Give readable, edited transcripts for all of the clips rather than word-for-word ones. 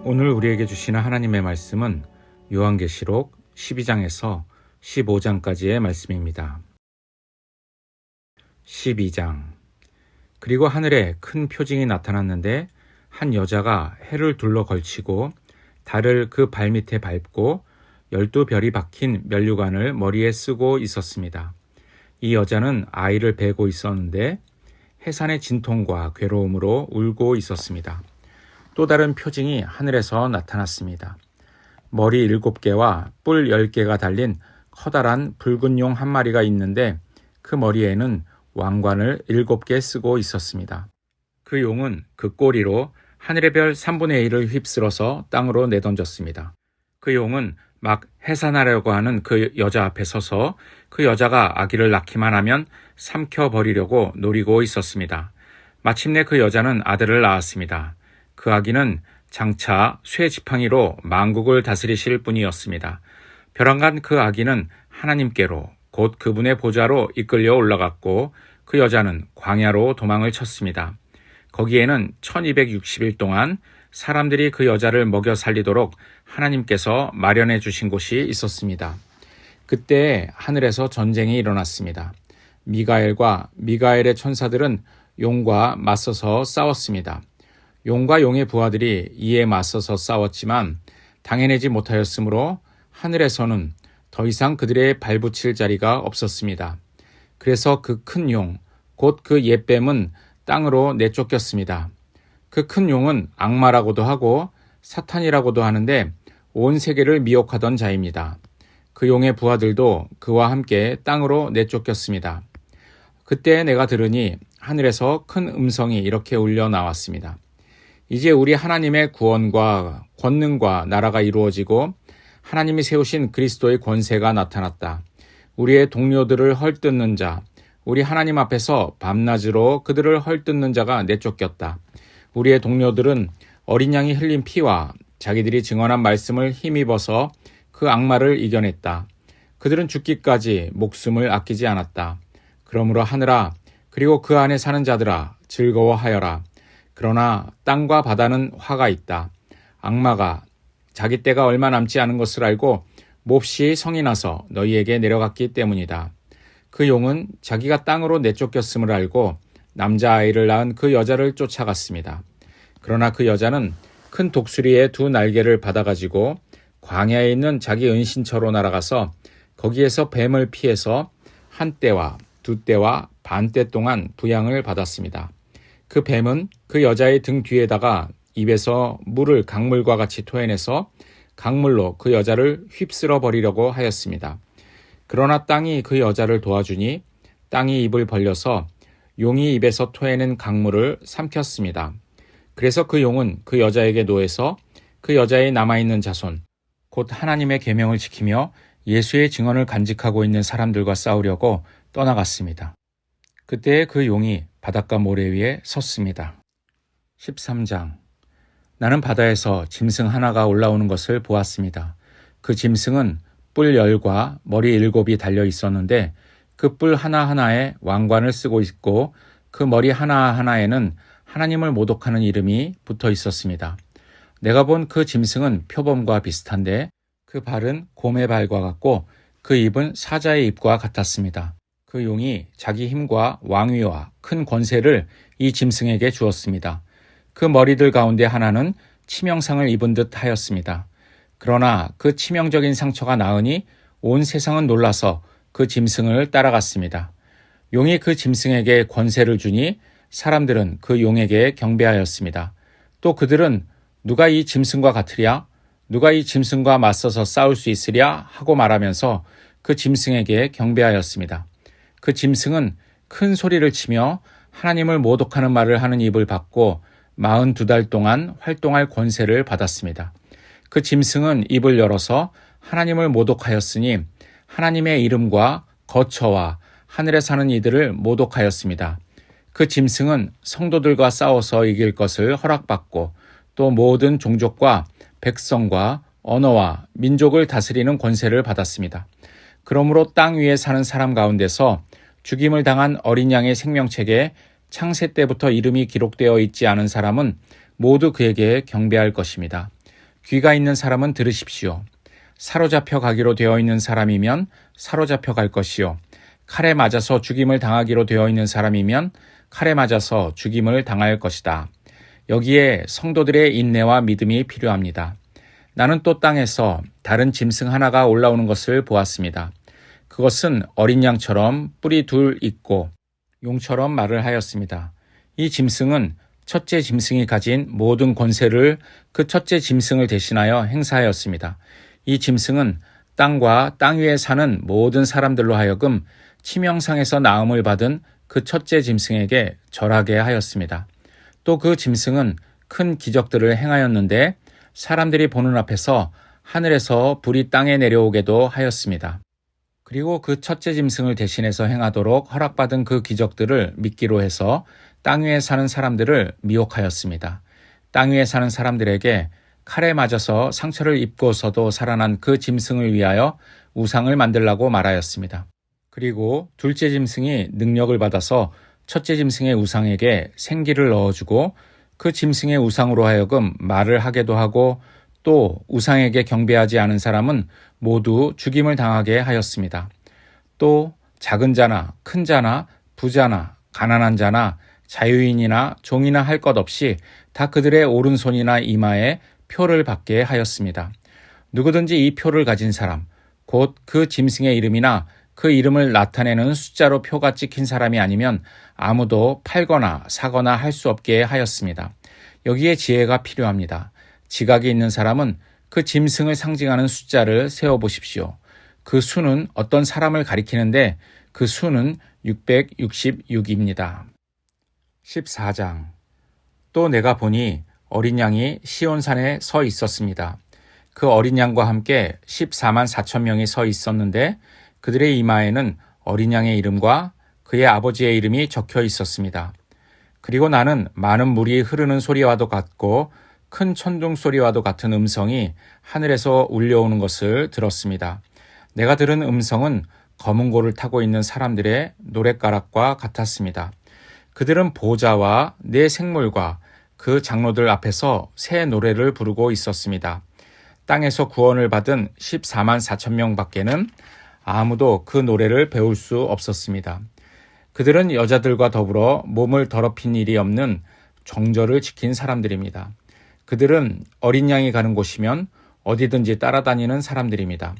오늘 우리에게 주시는 하나님의 말씀은 요한계시록 12장에서 15장까지의 말씀입니다. 12장. 그리고 하늘에 큰 표징이 나타났는데 한 여자가 해를 둘러 걸치고 달을 그 발밑에 밟고 12별이 박힌 면류관을 머리에 쓰고 있었습니다. 이 여자는 아이를 베고 있었는데 해산의 진통과 괴로움으로 울고 있었습니다. 또 다른 표징이 하늘에서 나타났습니다. 머리 7개와 뿔 10개가 달린 커다란 붉은 용 한 마리가 있는데 그 머리에는 왕관을 7개 쓰고 있었습니다. 그 용은 그 꼬리로 하늘의 별 3분의 1을 휩쓸어서 땅으로 내던졌습니다. 그 용은 막 해산하려고 하는 그 여자 앞에 서서 그 여자가 아기를 낳기만 하면 삼켜버리려고 노리고 있었습니다. 마침내 그 여자는 아들을 낳았습니다. 그 아기는 장차 쇠 지팡이로 만국을 다스리실 분이었습니다. 벼랑간 그 아기는 하나님께로 곧 그분의 보좌로 이끌려 올라갔고 그 여자는 광야로 도망을 쳤습니다. 거기에는 1260일 동안 사람들이 그 여자를 먹여 살리도록 하나님께서 마련해 주신 곳이 있었습니다. 그때 하늘에서 전쟁이 일어났습니다. 미가엘과 미가엘의 천사들은 용과 맞서서 싸웠습니다. 용과 용의 부하들이 이에 맞서서 싸웠지만 당해내지 못하였으므로 하늘에서는 더 이상 그들의 발붙일 자리가 없었습니다. 그래서 그 큰 용, 곧 그 옛뱀은 땅으로 내쫓겼습니다. 그 큰 용은 악마라고도 하고 사탄이라고도 하는데 온 세계를 미혹하던 자입니다. 그 용의 부하들도 그와 함께 땅으로 내쫓겼습니다. 그때 내가 들으니 하늘에서 큰 음성이 이렇게 울려 나왔습니다. 이제 우리 하나님의 구원과 권능과 나라가 이루어지고 하나님이 세우신 그리스도의 권세가 나타났다. 우리의 동료들을 헐뜯는 자, 우리 하나님 앞에서 밤낮으로 그들을 헐뜯는 자가 내쫓겼다. 우리의 동료들은 어린 양이 흘린 피와 자기들이 증언한 말씀을 힘입어서 그 악마를 이겨냈다. 그들은 죽기까지 목숨을 아끼지 않았다. 그러므로 하늘아, 그리고 그 안에 사는 자들아, 즐거워하여라. 그러나 땅과 바다는 화가 있다. 악마가 자기 때가 얼마 남지 않은 것을 알고 몹시 성이 나서 너희에게 내려갔기 때문이다. 그 용은 자기가 땅으로 내쫓겼음을 알고 남자아이를 낳은 그 여자를 쫓아갔습니다. 그러나 그 여자는 큰 독수리의 2 날개를 받아가지고 광야에 있는 자기 은신처로 날아가서 거기에서 뱀을 피해서 1때와 2때와 반때 동안 부양을 받았습니다. 그 뱀은 그 여자의 등 뒤에다가 입에서 물을 강물과 같이 토해내서 강물로 그 여자를 휩쓸어 버리려고 하였습니다. 그러나 땅이 그 여자를 도와주니 땅이 입을 벌려서 용이 입에서 토해낸 강물을 삼켰습니다. 그래서 그 용은 그 여자에게 노해서 그 여자의 남아있는 자손, 곧 하나님의 계명을 지키며 예수의 증언을 간직하고 있는 사람들과 싸우려고 떠나갔습니다. 그때 그 용이 바닷가 모래 위에 섰습니다. 13장. 나는 바다에서 짐승 하나가 올라오는 것을 보았습니다. 그 짐승은 뿔 10과 머리 7이 달려 있었는데 그 뿔 하나하나에 왕관을 쓰고 있고 그 머리 하나하나에는 하나님을 모독하는 이름이 붙어 있었습니다. 내가 본 그 짐승은 표범과 비슷한데 그 발은 곰의 발과 같고 그 입은 사자의 입과 같았습니다. 그 용이 자기 힘과 왕위와 큰 권세를 이 짐승에게 주었습니다. 그 머리들 가운데 하나는 치명상을 입은 듯 하였습니다. 그러나 그 치명적인 상처가 나으니 온 세상은 놀라서 그 짐승을 따라갔습니다. 용이 그 짐승에게 권세를 주니 사람들은 그 용에게 경배하였습니다. 또 그들은 누가 이 짐승과 같으랴? 누가 이 짐승과 맞서서 싸울 수 있으랴? 하고 말하면서 그 짐승에게 경배하였습니다. 그 짐승은 큰 소리를 치며 하나님을 모독하는 말을 하는 입을 받고 42달 동안 활동할 권세를 받았습니다. 그 짐승은 입을 열어서 하나님을 모독하였으니 하나님의 이름과 거처와 하늘에 사는 이들을 모독하였습니다. 그 짐승은 성도들과 싸워서 이길 것을 허락받고 또 모든 종족과 백성과 언어와 민족을 다스리는 권세를 받았습니다. 그러므로 땅 위에 사는 사람 가운데서 죽임을 당한 어린 양의 생명책에 창세 때부터 이름이 기록되어 있지 않은 사람은 모두 그에게 경배할 것입니다. 귀가 있는 사람은 들으십시오. 사로잡혀 가기로 되어 있는 사람이면 사로잡혀 갈 것이요. 칼에 맞아서 죽임을 당하기로 되어 있는 사람이면 칼에 맞아서 죽임을 당할 것이다. 여기에 성도들의 인내와 믿음이 필요합니다. 나는 또 땅에서 다른 짐승 하나가 올라오는 것을 보았습니다. 그것은 어린 양처럼 뿔이 둘 있고 용처럼 말을 하였습니다. 이 짐승은 첫째 짐승이 가진 모든 권세를 그 첫째 짐승을 대신하여 행사하였습니다. 이 짐승은 땅과 땅 위에 사는 모든 사람들로 하여금 치명상에서 나음을 받은 그 첫째 짐승에게 절하게 하였습니다. 또 그 짐승은 큰 기적들을 행하였는데 사람들이 보는 앞에서 하늘에서 불이 땅에 내려오게도 하였습니다. 그리고 그 첫째 짐승을 대신해서 행하도록 허락받은 그 기적들을 믿기로 해서 땅 위에 사는 사람들을 미혹하였습니다. 땅 위에 사는 사람들에게 칼에 맞아서 상처를 입고서도 살아난 그 짐승을 위하여 우상을 만들라고 말하였습니다. 그리고 둘째 짐승이 능력을 받아서 첫째 짐승의 우상에게 생기를 넣어주고 그 짐승의 우상으로 하여금 말을 하게도 하고 또 우상에게 경배하지 않은 사람은 모두 죽임을 당하게 하였습니다. 또 작은 자나 큰 자나 부자나 가난한 자나 자유인이나 종이나 할 것 없이 다 그들의 오른손이나 이마에 표를 받게 하였습니다. 누구든지 이 표를 가진 사람, 곧 그 짐승의 이름이나 그 이름을 나타내는 숫자로 표가 찍힌 사람이 아니면 아무도 팔거나 사거나 할 수 없게 하였습니다. 여기에 지혜가 필요합니다. 지각이 있는 사람은 그 짐승을 상징하는 숫자를 세어보십시오. 그 수는 어떤 사람을 가리키는데 그 수는 666입니다. 14장. 또 내가 보니 어린 양이 시온산에 서 있었습니다. 그 어린 양과 함께 14만 4천 명이 서 있었는데 그들의 이마에는 어린 양의 이름과 그의 아버지의 이름이 적혀 있었습니다. 그리고 나는 많은 물이 흐르는 소리와도 같고 큰 천둥 소리와도 같은 음성이 하늘에서 울려오는 것을 들었습니다. 내가 들은 음성은 검은 고를 타고 있는 사람들의 노랫가락과 같았습니다. 그들은 보좌와 네 생물과 그 장로들 앞에서 새 노래를 부르고 있었습니다. 땅에서 구원을 받은 14만 4천 명 밖에는 아무도 그 노래를 배울 수 없었습니다. 그들은 여자들과 더불어 몸을 더럽힌 일이 없는 정절을 지킨 사람들입니다. 그들은 어린 양이 가는 곳이면 어디든지 따라다니는 사람들입니다.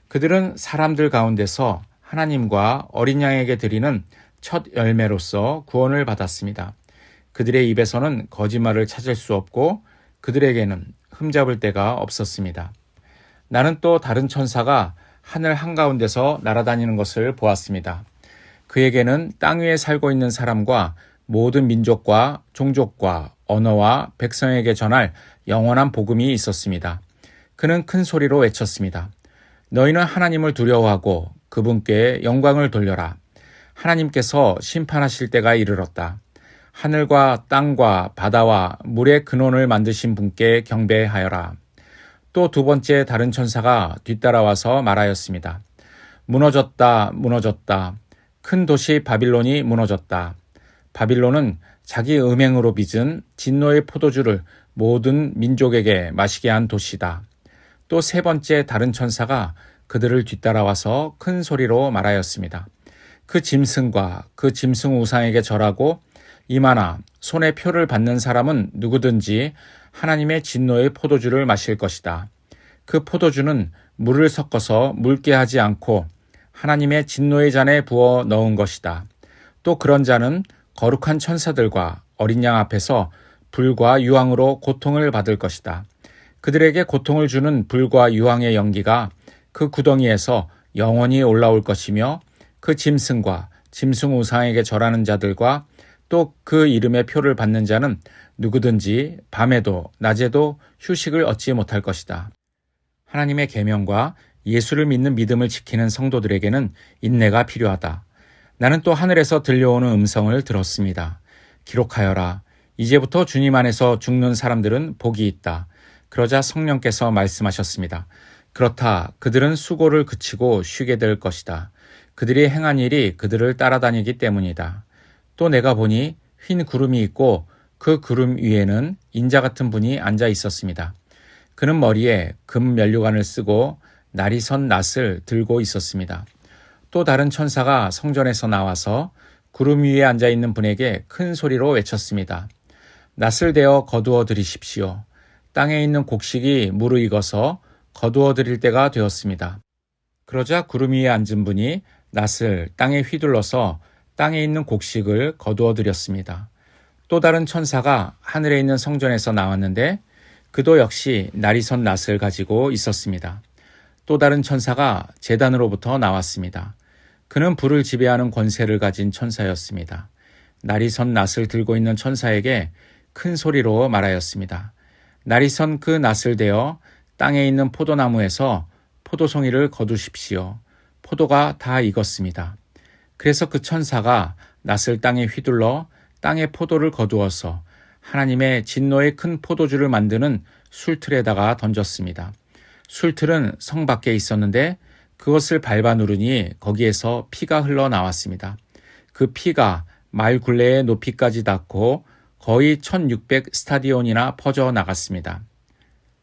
그들은 사람들 가운데서 하나님과 어린 양에게 드리는 첫 열매로서 구원을 받았습니다. 그들의 입에서는 거짓말을 찾을 수 없고 그들에게는 흠잡을 데가 없었습니다. 나는 또 다른 천사가 하늘 한가운데서 날아다니는 것을 보았습니다. 그에게는 땅 위에 살고 있는 사람과 모든 민족과 종족과 언어와 백성에게 전할 영원한 복음이 있었습니다. 그는 큰 소리로 외쳤습니다. 너희는 하나님을 두려워하고 그분께 영광을 돌려라. 하나님께서 심판하실 때가 이르렀다. 하늘과 땅과 바다와 물의 근원을 만드신 분께 경배하여라. 또 두 번째 다른 천사가 뒤따라와서 말하였습니다. 무너졌다, 무너졌다. 큰 도시 바빌론이 무너졌다. 바빌론은 자기 음행으로 빚은 진노의 포도주를 모든 민족에게 마시게 한 도시다. 또 세 번째 다른 천사가 그들을 뒤따라와서 큰 소리로 말하였습니다. 그 짐승과 그 짐승 우상에게 절하고 이마나 손에 표를 받는 사람은 누구든지 하나님의 진노의 포도주를 마실 것이다. 그 포도주는 물을 섞어서 묽게 하지 않고 하나님의 진노의 잔에 부어 넣은 것이다. 또 그런 자는 거룩한 천사들과 어린 양 앞에서 불과 유황으로 고통을 받을 것이다. 그들에게 고통을 주는 불과 유황의 연기가 그 구덩이에서 영원히 올라올 것이며 그 짐승과 짐승 우상에게 절하는 자들과 또 그 이름의 표를 받는 자는 누구든지 밤에도 낮에도 휴식을 얻지 못할 것이다. 하나님의 계명과 예수를 믿는 믿음을 지키는 성도들에게는 인내가 필요하다. 나는 또 하늘에서 들려오는 음성을 들었습니다. 기록하여라. 이제부터 주님 안에서 죽는 사람들은 복이 있다. 그러자 성령께서 말씀하셨습니다. 그렇다. 그들은 수고를 그치고 쉬게 될 것이다. 그들이 행한 일이 그들을 따라다니기 때문이다. 또 내가 보니 흰 구름이 있고 그 구름 위에는 인자 같은 분이 앉아 있었습니다. 그는 머리에 금 면류관을 쓰고 날이 선 낫을 들고 있었습니다. 또 다른 천사가 성전에서 나와서 구름 위에 앉아 있는 분에게 큰 소리로 외쳤습니다. 낫을 대어 거두어 들이십시오. 땅에 있는 곡식이 무르익어서 거두어 들일 때가 되었습니다. 그러자 구름 위에 앉은 분이 낫을 땅에 휘둘러서 땅에 있는 곡식을 거두어 들였습니다. 또 다른 천사가 하늘에 있는 성전에서 나왔는데 그도 역시 날이 선 낫을 가지고 있었습니다. 또 다른 천사가 제단으로부터 나왔습니다. 그는 불을 지배하는 권세를 가진 천사였습니다. 날이 선 낫을 들고 있는 천사에게 큰 소리로 말하였습니다. 날이 선 그 낫을 대어 땅에 있는 포도나무에서 포도송이를 거두십시오. 포도가 다 익었습니다. 그래서 그 천사가 낫을 땅에 휘둘러 땅에 포도를 거두어서 하나님의 진노의 큰 포도주를 만드는 술틀에다가 던졌습니다. 술틀은 성 밖에 있었는데 그것을 밟아 누르니 거기에서 피가 흘러나왔습니다. 그 피가 말 굴레의 높이까지 닿고 거의 1600 스타디온이나 퍼져 나갔습니다.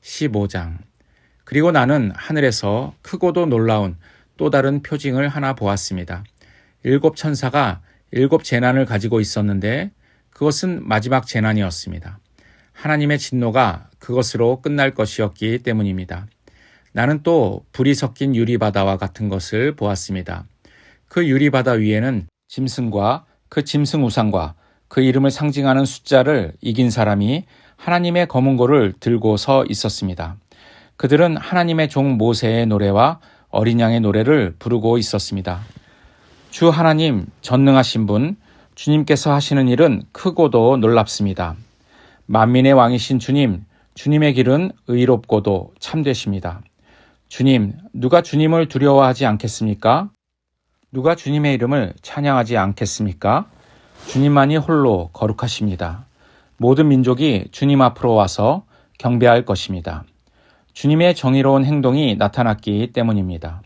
15장. 그리고 나는 하늘에서 크고도 놀라운 또 다른 표징을 하나 보았습니다. 7 천사가 7 재난을 가지고 있었는데 그것은 마지막 재난이었습니다. 하나님의 진노가 그것으로 끝날 것이었기 때문입니다. 나는 또 불이 섞인 유리바다와 같은 것을 보았습니다. 그 유리바다 위에는 짐승과 그 짐승 우상과 그 이름을 상징하는 숫자를 이긴 사람이 하나님의 검은 고를 들고 서 있었습니다. 그들은 하나님의 종 모세의 노래와 어린 양의 노래를 부르고 있었습니다. 주 하나님 전능하신 분, 주님께서 하시는 일은 크고도 놀랍습니다. 만민의 왕이신 주님, 주님의 길은 의롭고도 참되십니다. 주님, 누가 주님을 두려워하지 않겠습니까? 누가 주님의 이름을 찬양하지 않겠습니까? 주님만이 홀로 거룩하십니다. 모든 민족이 주님 앞으로 와서 경배할 것입니다. 주님의 정의로운 행동이 나타났기 때문입니다.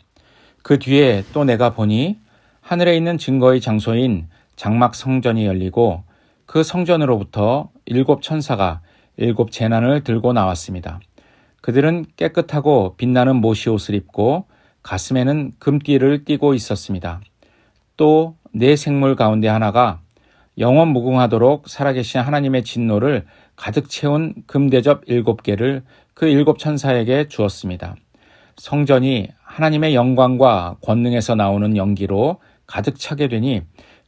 그 뒤에 또 내가 보니 하늘에 있는 증거의 장소인 장막 성전이 열리고 그 성전으로부터 7 천사가 7 재난을 들고 나왔습니다. 그들은 깨끗하고 빛나는 모시 옷을 입고 가슴에는 금띠를 띠고 있었습니다. 또 네 생물 가운데 하나가 영원 무궁하도록 살아계신 하나님의 진노를 가득 채운 금대접 7개를 그 7 천사에게 주었습니다. 성전이 하나님의 영광과 권능에서 나오는 연기로 가득 차게 되니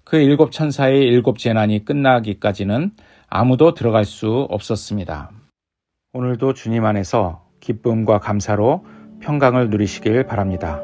그 7 천사의 7 재난이 끝나기까지는 아무도 들어갈 수 없었습니다. 오늘도 주님 안에서 기쁨과 감사로 평강을 누리시길 바랍니다.